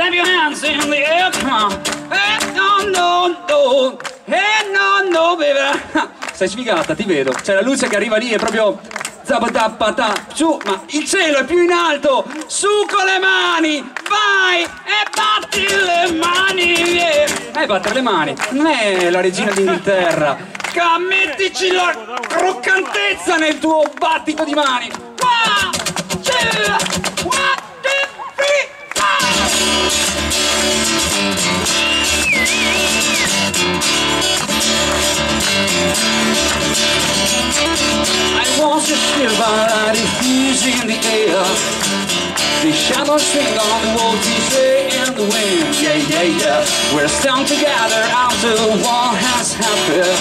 Clap your hands in the air, come on. Hey, no, no, no. Hey, no, no, baby. Sei sfigata, ti vedo. C'è la luce che arriva lì, è proprio... Su, ma il cielo è più in alto. Su con le mani, vai e batti le mani. Yeah. Battere le mani, non è la regina d'Inghilterra. Mettici la croccantezza nel tuo battito di mani. 1, 2, 1, 2, 3, I want to shiver like diffuse in the air. The shadows swing on the walls, say in the wind. Yeah, yeah, yeah. We're strong together after one has happened.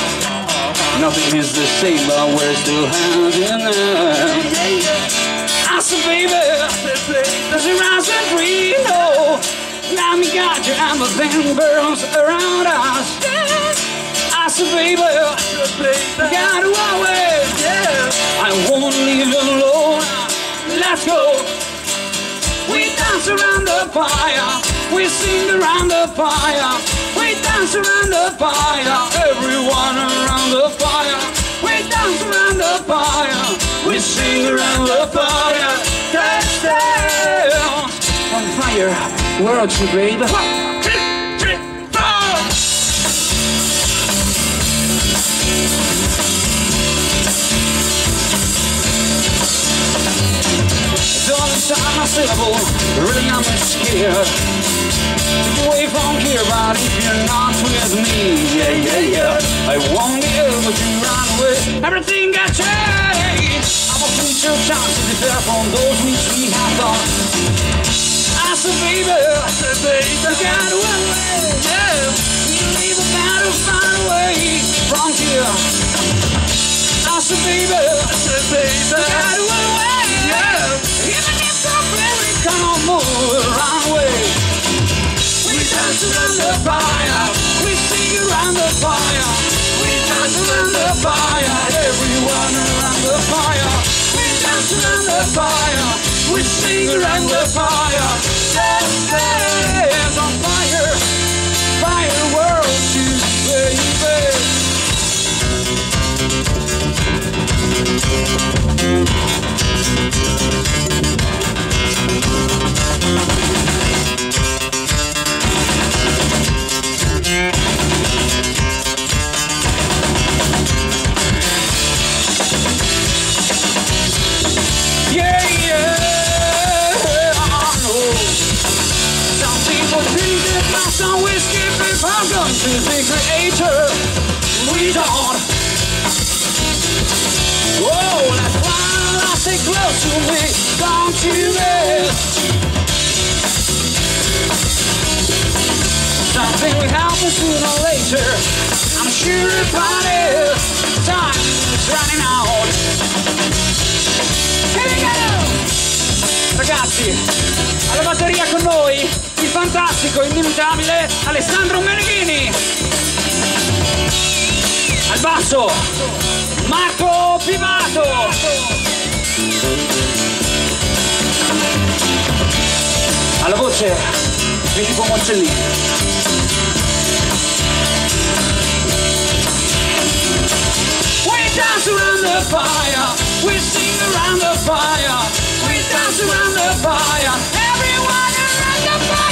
Nothing is the same, but we're still hand in hand. I said, baby, there's a rise and free. No, let me guide you, and the thing burns around us. I said, baby, got away. I won't leave you alone. Let's go. We dance around the fire. We sing around the fire. We dance around the fire. Everyone around the fire. We dance around the fire. We sing around the fire. Touchdown. On fire. Where are you, baby? 1, 2, 3, 4. Don't inside my syllable, really I'm scared. Keep away from here, but if you're not with me, yeah, yeah, yeah, I won't be able to run away. Everything got changed. I'm a future chance to differ from those which we have done. I said, baby, you got away, yeah. You leave a battle far away from here. I said, baby, you got away, yeah. Even if I'm very come on, move around away. We dance around the fire. We sing around the fire. We dance around the fire. Everyone around the fire. We dance around the fire. We sing around the fire. Dance on fire. Fire world to baby. Yeah, yeah, I know. Some people drink it, but some whiskey before going to the creator. We don't. Oh, that's why I stay close to me, don't you miss? Something will happen sooner or later, I'm sure about it. Time is running out. Here we go! Ragazzi, alla batteria con noi, il fantastico, inimitabile Alessandro Meneghini. Al basso, Marco Pivato. Alla voce, Filippo Moncellini. We dance around the fire. We sing around the fire. We dance around the fire. Everyone around the fire.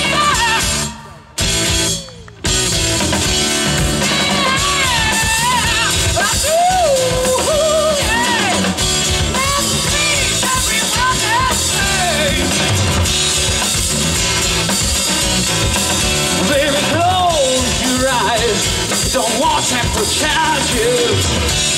Baby, close your eyes. Don't watch them for charges.